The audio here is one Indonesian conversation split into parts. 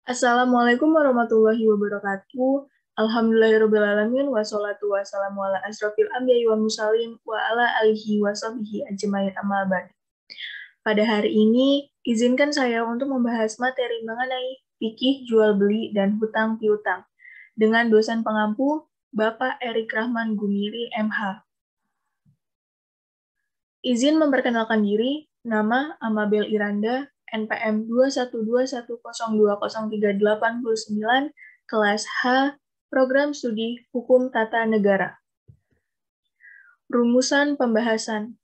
Assalamualaikum warahmatullahi wabarakatuh. Alhamdulillahirrabbilalamin. Wassalatu wassalamu ala asrofil anbiya'i wal mursalin wa ala alihi wa sahbihi ajmain amma ba'd. Pada hari ini, izinkan saya untuk membahas materi mengenai fikih jual beli dan hutang piutang dengan dosen pengampu Bapak Erik Rahman Gumiri, MH. Izin memperkenalkan diri, nama Amabel Iranda, NPM 21210203889, kelas H, Program Studi Hukum Tata Negara. Rumusan pembahasan.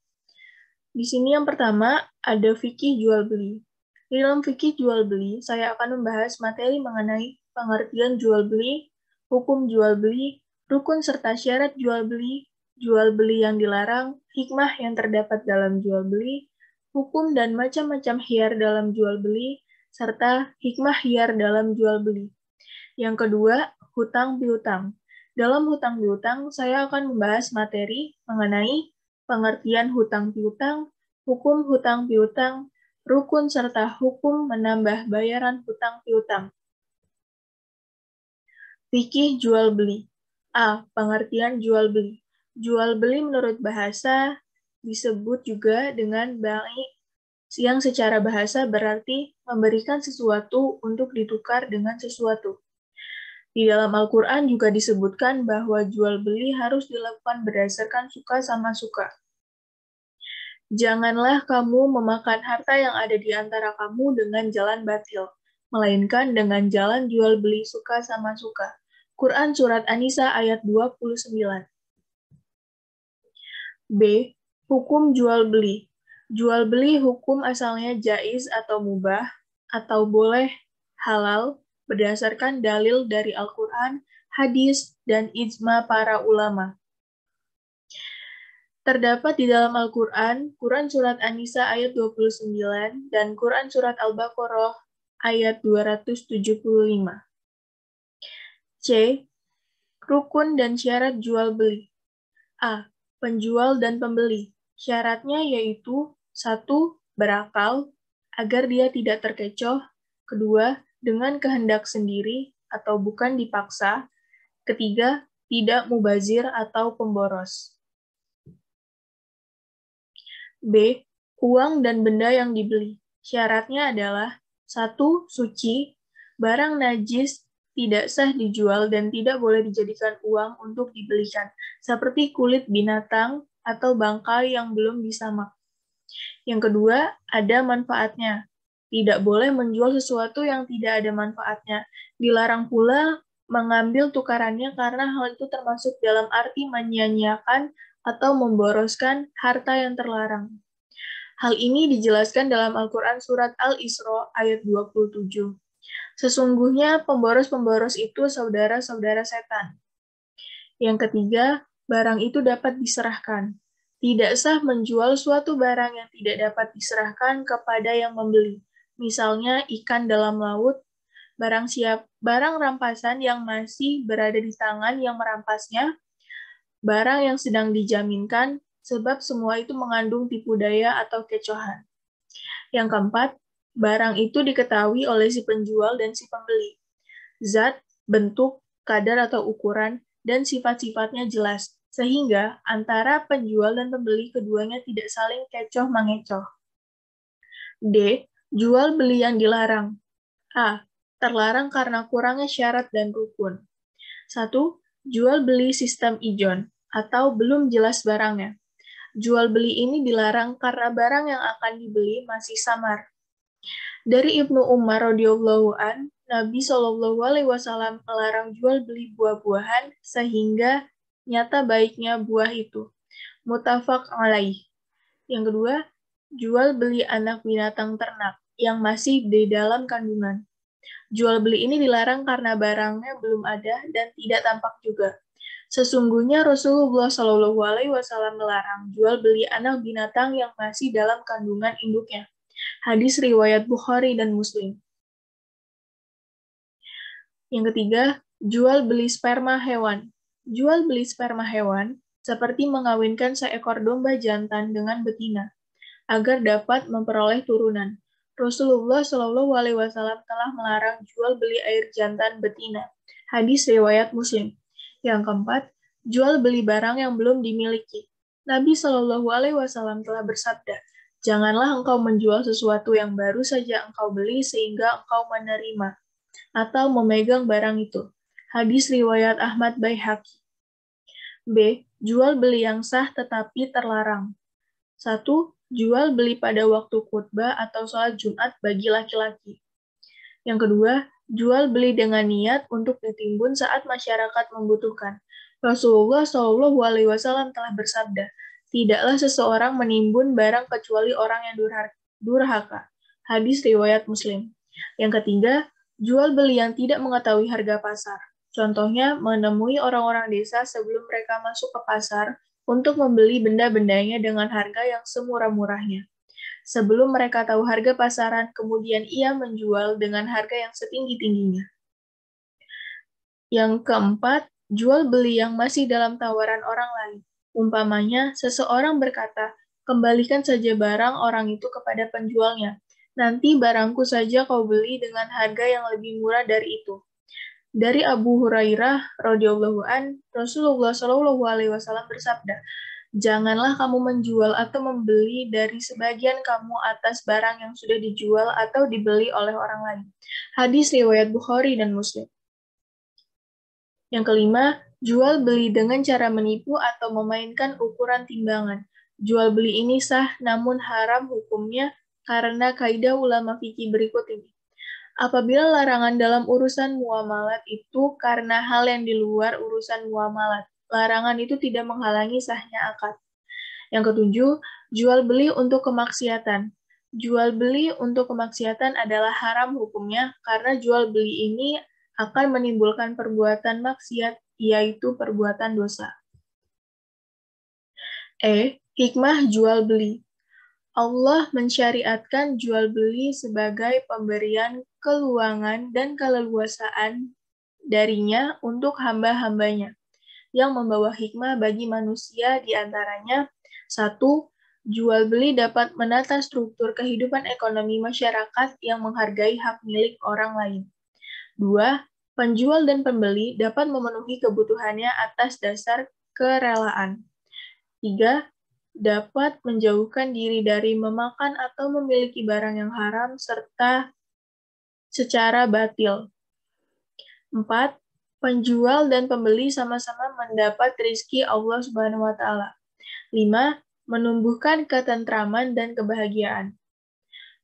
Di sini yang pertama ada fikih jual beli. Di dalam fikih jual beli, saya akan membahas materi mengenai pengertian jual beli, hukum jual beli, rukun serta syarat jual beli yang dilarang, hikmah yang terdapat dalam jual beli, hukum dan macam-macam khiyar dalam jual beli, serta hikmah khiyar dalam jual beli. Yang kedua, hutang piutang. Dalam hutang piutang, saya akan membahas materi mengenai pengertian hutang piutang, hukum hutang piutang, rukun serta hukum menambah bayaran hutang piutang. Fikih jual beli. A. Pengertian jual beli. Jual beli menurut bahasa disebut juga dengan baik, yang secara bahasa berarti memberikan sesuatu untuk ditukar dengan sesuatu. Di dalam Al-Quran juga disebutkan bahwa jual beli harus dilakukan berdasarkan suka sama suka. Janganlah kamu memakan harta yang ada di antara kamu dengan jalan batil, melainkan dengan jalan jual beli suka sama suka. Quran Surat An-Nisa ayat 29. B. Hukum jual beli. Jual beli hukum asalnya jaiz atau mubah, atau boleh, halal, berdasarkan dalil dari Al-Quran, hadis, dan ijma para ulama. Terdapat di dalam Al-Quran, Quran Surat An-Nisa ayat 29, dan Quran Surat Al-Baqarah ayat 275. C. Rukun dan syarat jual beli. A. Penjual dan pembeli. Syaratnya yaitu 1. Berakal, agar dia tidak terkecoh. 2. Dengan kehendak sendiri atau bukan dipaksa. 3. Tidak mubazir atau pemboros. B. Uang dan benda yang dibeli. Syaratnya adalah 1. Suci, barang najis tidak sah dijual dan tidak boleh dijadikan uang untuk dibelikan, seperti kulit binatang atau bangkai yang belum disamak. Yang kedua, ada manfaatnya. Tidak boleh menjual sesuatu yang tidak ada manfaatnya. Dilarang pula mengambil tukarannya karena hal itu termasuk dalam arti menyia-nyiakan atau memboroskan harta yang terlarang. Hal ini dijelaskan dalam Al-Quran Surat Al-Isra ayat 27. Sesungguhnya pemboros-pemboros itu saudara-saudara setan. Yang ketiga, barang itu dapat diserahkan. Tidak sah menjual suatu barang yang tidak dapat diserahkan kepada yang membeli. Misalnya ikan dalam laut, barang rampasan yang masih berada di tangan yang merampasnya, barang yang sedang dijaminkan, sebab semua itu mengandung tipu daya atau kecohan. Yang keempat, barang itu diketahui oleh si penjual dan si pembeli. Zat, bentuk, kadar atau ukuran, dan sifat-sifatnya jelas, sehingga antara penjual dan pembeli keduanya tidak saling kecoh-mengecoh. D. Jual beli yang dilarang. A. Terlarang karena kurangnya syarat dan rukun. 1. Jual beli sistem ijon, atau belum jelas barangnya. Jual beli ini dilarang karena barang yang akan dibeli masih samar. Dari Ibnu Umar radhiyallahu an, Nabi Shallallahu alaihi wasallam melarang jual beli buah-buahan sehingga nyata baiknya buah itu. Muttafaq alaih. Yang kedua, jual beli anak binatang ternak yang masih di dalam kandungan. Jual beli ini dilarang karena barangnya belum ada dan tidak tampak juga. Sesungguhnya Rasulullah Shallallahu alaihi wasallam melarang jual beli anak binatang yang masih dalam kandungan induknya. Hadis riwayat Bukhari dan Muslim. Yang ketiga, jual beli sperma hewan. Jual beli sperma hewan seperti mengawinkan seekor domba jantan dengan betina agar dapat memperoleh turunan. Rasulullah Shallallahu Alaihi Wasallam telah melarang jual beli air jantan betina. Hadis riwayat Muslim. Yang keempat, jual beli barang yang belum dimiliki. Nabi Shallallahu Alaihi Wasallam telah bersabda, janganlah engkau menjual sesuatu yang baru saja engkau beli sehingga engkau menerima atau memegang barang itu. Hadis riwayat Ahmad Baihaqi. B. Jual beli yang sah tetapi terlarang. 1. Jual beli pada waktu khutbah atau sholat Jumat bagi laki-laki. Yang kedua, jual beli dengan niat untuk ditimbun saat masyarakat membutuhkan. Rasulullah Shallallahu Alaihi Wasallam telah bersabda, tidaklah seseorang menimbun barang kecuali orang yang durhaka. Hadis riwayat Muslim. Yang ketiga, jual beli yang tidak mengetahui harga pasar. Contohnya, menemui orang-orang desa sebelum mereka masuk ke pasar untuk membeli benda-bendanya dengan harga yang semurah-murahnya. Sebelum mereka tahu harga pasaran, kemudian ia menjual dengan harga yang setinggi-tingginya. Yang keempat, jual beli yang masih dalam tawaran orang lain. Umpamanya, seseorang berkata, kembalikan saja barang orang itu kepada penjualnya. Nanti barangku saja kau beli dengan harga yang lebih murah dari itu. Dari Abu Hurairah radhiyallahu an, Rasulullah Shallallahu Alaihi Wasallam bersabda, janganlah kamu menjual atau membeli dari sebagian kamu atas barang yang sudah dijual atau dibeli oleh orang lain. Hadis riwayat Bukhari dan Muslim. Yang kelima, jual beli dengan cara menipu atau memainkan ukuran timbangan. Jual beli ini sah namun haram hukumnya karena kaidah ulama fikih berikut ini. Apabila larangan dalam urusan muamalat itu karena hal yang di luar urusan muamalat, larangan itu tidak menghalangi sahnya akad. Yang ketujuh, jual beli untuk kemaksiatan. Jual beli untuk kemaksiatan adalah haram hukumnya karena jual beli ini akan menimbulkan perbuatan maksiat, yaitu perbuatan dosa. Hikmah jual beli. Allah mensyariatkan jual beli sebagai pemberian keluangan dan keleluasaan darinya untuk hamba-hambanya, yang membawa hikmah bagi manusia di antaranya, 1. Jual beli dapat menata struktur kehidupan ekonomi masyarakat yang menghargai hak milik orang lain. 2. Penjual dan pembeli dapat memenuhi kebutuhannya atas dasar kerelaan. 3. Dapat menjauhkan diri dari memakan atau memiliki barang yang haram serta secara batil. 4. Penjual dan pembeli sama-sama mendapat rizki Allah Subhanahu wa Ta'ala. 5. Menumbuhkan ketentraman dan kebahagiaan.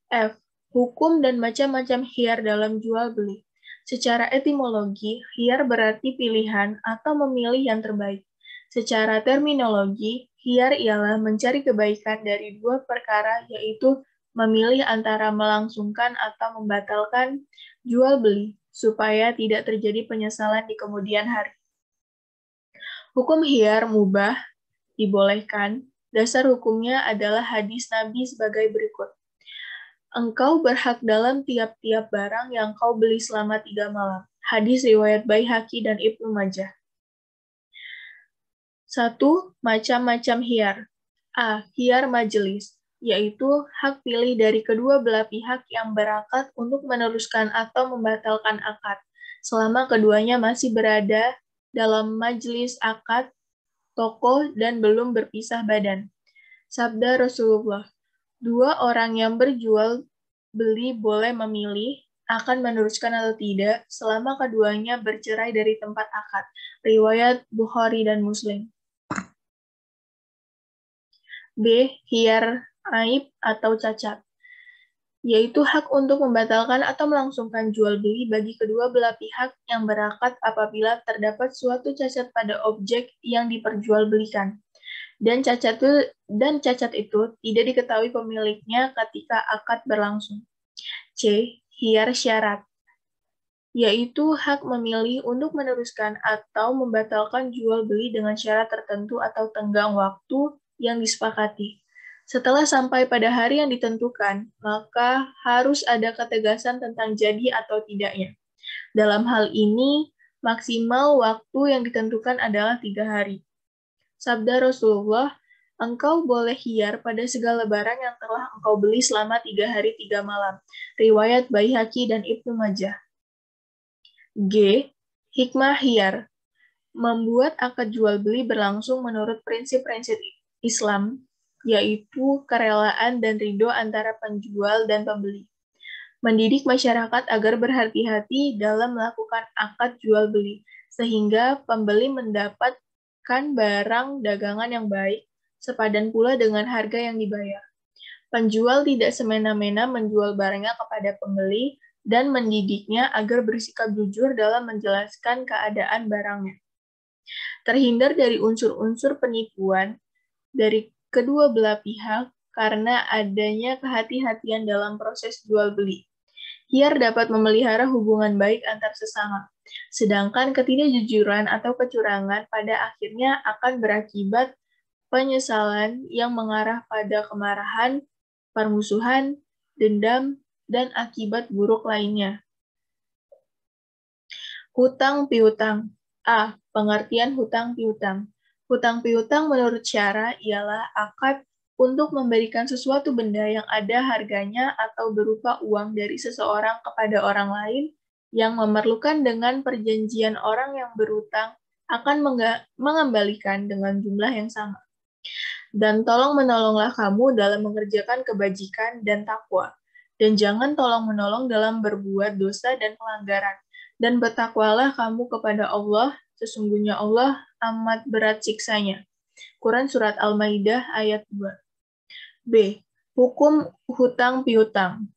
F. Hukum dan macam-macam khiyar dalam jual beli. Secara etimologi, khiyar berarti pilihan atau memilih yang terbaik. Secara terminologi, khiyar ialah mencari kebaikan dari dua perkara, yaitu memilih antara melangsungkan atau membatalkan jual beli, supaya tidak terjadi penyesalan di kemudian hari. Hukum khiyar mubah, dibolehkan, dasar hukumnya adalah hadis Nabi sebagai berikut. Engkau berhak dalam tiap-tiap barang yang kau beli selama 3 malam. Hadis riwayat Baihaqi dan Ibnu Majah. 1. Macam-macam khiyar. A. Khiyar majelis, yaitu hak pilih dari kedua belah pihak yang berakad untuk meneruskan atau membatalkan akad, selama keduanya masih berada dalam majelis akad, tokoh, dan belum berpisah badan. Sabda Rasulullah, 2 orang yang berjual beli boleh memilih akan meneruskan atau tidak selama keduanya bercerai dari tempat akad. Riwayat Bukhari dan Muslim. B. Khiyar aib atau cacat, yaitu hak untuk membatalkan atau melangsungkan jual beli bagi kedua belah pihak yang berakad apabila terdapat suatu cacat pada objek yang diperjualbelikan. Dan cacat itu tidak diketahui pemiliknya ketika akad berlangsung. C. Khiyar syarat, yaitu hak memilih untuk meneruskan atau membatalkan jual beli dengan syarat tertentu atau tenggang waktu yang disepakati. Setelah sampai pada hari yang ditentukan, maka harus ada ketegasan tentang jadi atau tidaknya. Dalam hal ini, maksimal waktu yang ditentukan adalah 3 hari. Sabda Rasulullah, Engkau boleh hiar pada segala barang yang telah engkau beli selama 3 hari 3 malam. Riwayat Baihaqi dan Ibnu Majah. G. Hikmah hiar. Membuat akad jual beli berlangsung menurut prinsip-prinsip Islam, yaitu kerelaan dan ridho antara penjual dan pembeli. Mendidik masyarakat agar berhati-hati dalam melakukan akad jual beli, sehingga pembeli mendapatkan barang dagangan yang baik, sepadan pula dengan harga yang dibayar. Penjual tidak semena-mena menjual barangnya kepada pembeli dan mendidiknya agar bersikap jujur dalam menjelaskan keadaan barangnya. Terhindar dari unsur-unsur penipuan dari kedua belah pihak karena adanya kehati-hatian dalam proses jual beli. Hiar dapat memelihara hubungan baik antar sesama, sedangkan ketidakjujuran atau kecurangan pada akhirnya akan berakibat penyesalan yang mengarah pada kemarahan, permusuhan, dendam, dan akibat buruk lainnya. Hutang piutang. A. Pengertian hutang piutang. Hutang piutang menurut syara ialah akad untuk memberikan sesuatu benda yang ada harganya atau berupa uang dari seseorang kepada orang lain yang memerlukan dengan perjanjian orang yang berutang akan mengembalikan dengan jumlah yang sama. Dan tolong-menolonglah kamu dalam mengerjakan kebajikan dan takwa. Dan jangan tolong-menolong dalam berbuat dosa dan pelanggaran. Dan bertakwalah kamu kepada Allah, sesungguhnya Allah amat berat siksanya. Quran Surat Al-Maidah ayat 2. B. Hukum hutang piutang.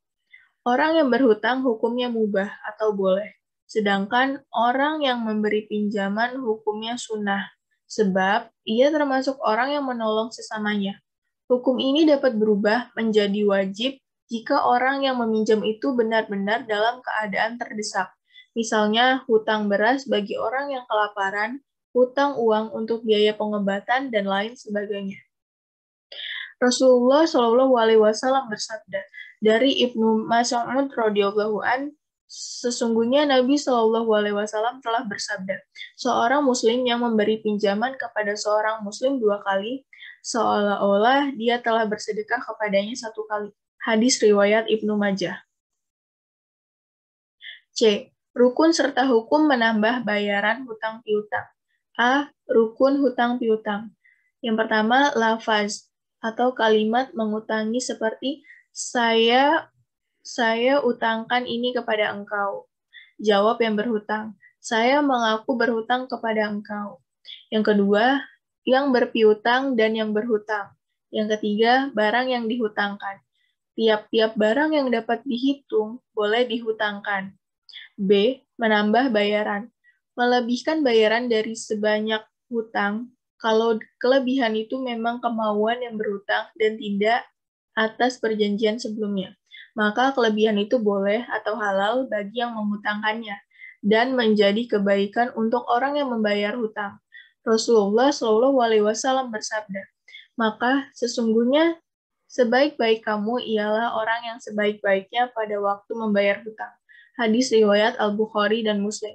Orang yang berhutang hukumnya mubah atau boleh. Sedangkan orang yang memberi pinjaman hukumnya sunnah. Sebab ia termasuk orang yang menolong sesamanya. Hukum ini dapat berubah menjadi wajib jika orang yang meminjam itu benar-benar dalam keadaan terdesak. Misalnya hutang beras bagi orang yang kelaparan, hutang uang untuk biaya pengobatan, dan lain sebagainya. Rasulullah Shallallahu Alaihi Wasallam bersabda dari Ibnu Mas'ud radhiyallahu an, sesungguhnya Nabi Shallallahu Alaihi Wasallam telah bersabda, seorang Muslim yang memberi pinjaman kepada seorang Muslim 2 kali, seolah-olah dia telah bersedekah kepadanya 1 kali. Hadis riwayat Ibnu Majah. C. Rukun serta hukum menambah bayaran hutang piutang. A. Rukun hutang piutang. Yang pertama, lafaz atau kalimat mengutangi seperti saya utangkan ini kepada engkau. Jawab yang berhutang, saya mengaku berhutang kepada engkau. Yang kedua, yang berpiutang dan yang berhutang. Yang ketiga, barang yang dihutangkan. Tiap-tiap barang yang dapat dihitung boleh dihutangkan. B. Menambah bayaran. Melebihkan bayaran dari sebanyak hutang kalau kelebihan itu memang kemauan yang berhutang dan tidak atas perjanjian sebelumnya. Maka kelebihan itu boleh atau halal bagi yang menghutangkannya dan menjadi kebaikan untuk orang yang membayar hutang. Rasulullah Shallallahu Alaihi Wasallam bersabda, maka sesungguhnya sebaik-baik kamu ialah orang yang sebaik-baiknya pada waktu membayar hutang. Hadis riwayat Al-Bukhari dan Muslim.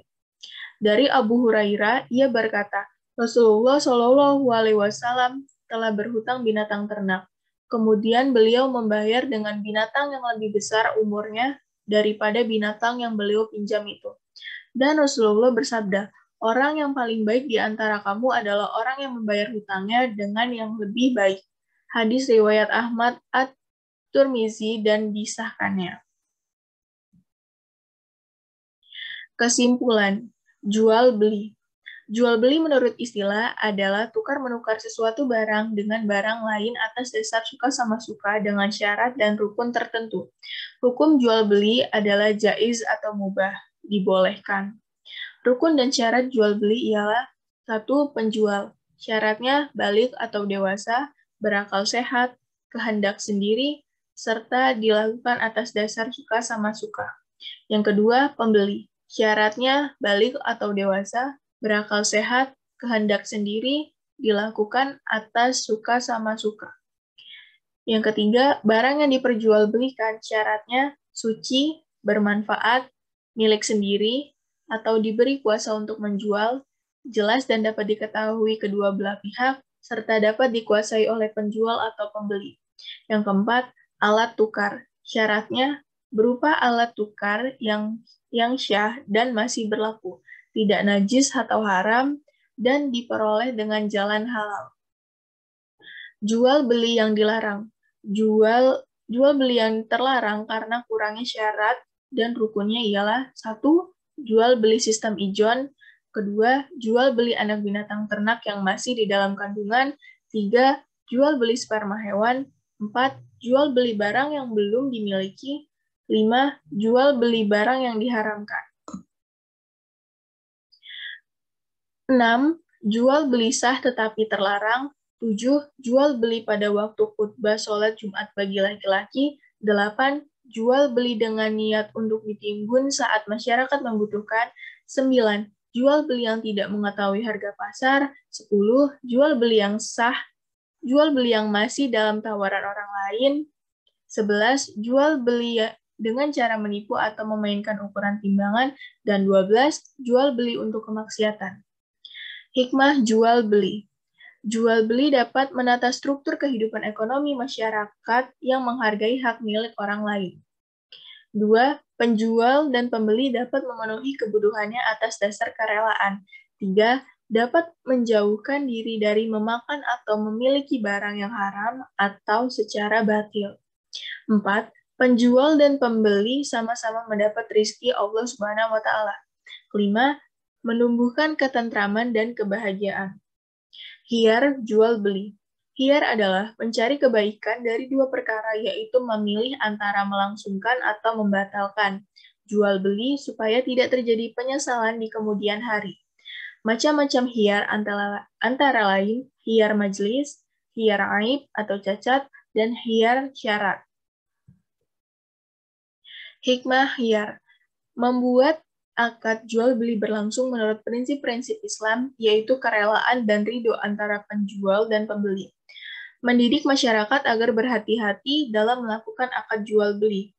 Dari Abu Hurairah, ia berkata, Rasulullah Shallallahu Alaihi Wasallam telah berhutang binatang ternak. Kemudian beliau membayar dengan binatang yang lebih besar umurnya daripada binatang yang beliau pinjam itu. Dan Rasulullah bersabda, orang yang paling baik di antara kamu adalah orang yang membayar hutangnya dengan yang lebih baik. Hadis riwayat Ahmad At-Tirmizi dan disahkannya. Kesimpulan, jual-beli. Jual-beli menurut istilah adalah tukar-menukar sesuatu barang dengan barang lain atas dasar suka sama suka dengan syarat dan rukun tertentu. Hukum jual-beli adalah jaiz atau mubah, dibolehkan. Rukun dan syarat jual-beli ialah 1. Penjual. Syaratnya balik atau dewasa, berakal sehat, kehendak sendiri, serta dilakukan atas dasar suka sama suka. Yang kedua, pembeli. Syaratnya balik atau dewasa, berakal sehat, kehendak sendiri, dilakukan atas suka sama suka. Yang ketiga, barang yang diperjualbelikan syaratnya suci, bermanfaat, milik sendiri, atau diberi kuasa untuk menjual, jelas dan dapat diketahui kedua belah pihak, serta dapat dikuasai oleh penjual atau pembeli. Yang keempat, alat tukar. Syaratnya berupa alat tukar yang syah dan masih berlaku, tidak najis atau haram, dan diperoleh dengan jalan halal. Jual beli yang dilarang. Jual beli yang terlarang karena kurangnya syarat dan rukunnya ialah 1. Jual beli sistem ijon. 2. Jual beli anak binatang ternak yang masih di dalam kandungan. 3. Jual beli sperma hewan. 4. Jual beli barang yang belum dimiliki. 5. Jual beli barang yang diharamkan. 6. Jual beli sah tetapi terlarang. 7. Jual beli pada waktu khutbah sholat Jumat bagi laki-laki. 8. Jual beli dengan niat untuk ditimbun saat masyarakat membutuhkan. 9. Jual beli yang tidak mengetahui harga pasar. 10. Jual beli yang sah. Jual beli yang masih dalam tawaran orang lain. 11. Jual beli dengan cara menipu atau memainkan ukuran timbangan. Dan 12. Jual beli untuk kemaksiatan. Hikmah jual beli. Jual beli dapat menata struktur kehidupan ekonomi masyarakat yang menghargai hak milik orang lain. 2. Penjual dan pembeli dapat memenuhi kebutuhannya atas dasar kerelaan. 3. Dapat menjauhkan diri dari memakan atau memiliki barang yang haram atau secara batil. 4. Penjual dan pembeli sama-sama mendapat rizki Allah Subhanahu wa Ta'ala. 5. Menumbuhkan ketentraman dan kebahagiaan. Hiyar jual beli. Hiyar adalah mencari kebaikan dari dua perkara, yaitu memilih antara melangsungkan atau membatalkan jual beli supaya tidak terjadi penyesalan di kemudian hari. Macam-macam hiyar antara lain hiyar majlis, hiyar aib atau cacat, dan hiyar syarat. Hikmah hiyar. Membuat akad jual beli berlangsung menurut prinsip-prinsip Islam, yaitu kerelaan dan ridho antara penjual dan pembeli. Mendidik masyarakat agar berhati-hati dalam melakukan akad jual beli.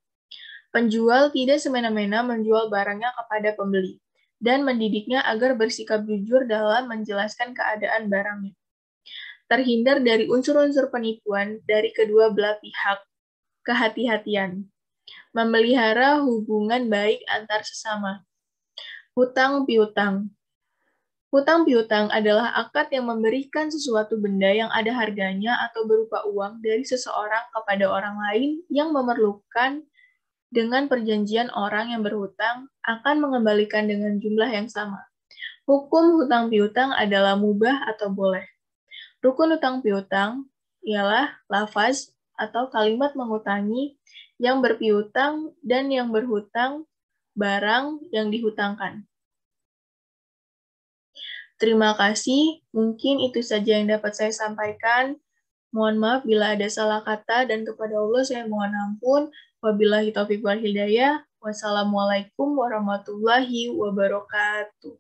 Penjual tidak semena-mena menjual barangnya kepada pembeli, dan mendidiknya agar bersikap jujur dalam menjelaskan keadaan barangnya. Terhindar dari unsur-unsur penipuan dari kedua belah pihak. Kehati-hatian. Memelihara hubungan baik antar sesama. Hutang piutang. Hutang piutang adalah akad yang memberikan sesuatu benda yang ada harganya atau berupa uang dari seseorang kepada orang lain yang memerlukan dengan perjanjian orang yang berhutang akan mengembalikan dengan jumlah yang sama. Hukum hutang piutang adalah mubah atau boleh. Rukun hutang piutang ialah lafaz atau kalimat mengutangi yang berpiutang dan yang berhutang barang yang dihutangkan. Terima kasih, mungkin itu saja yang dapat saya sampaikan. Mohon maaf bila ada salah kata, dan kepada Allah saya mohon ampun. Wabillahi taufiq wal hidayah. Wassalamualaikum warahmatullahi wabarakatuh.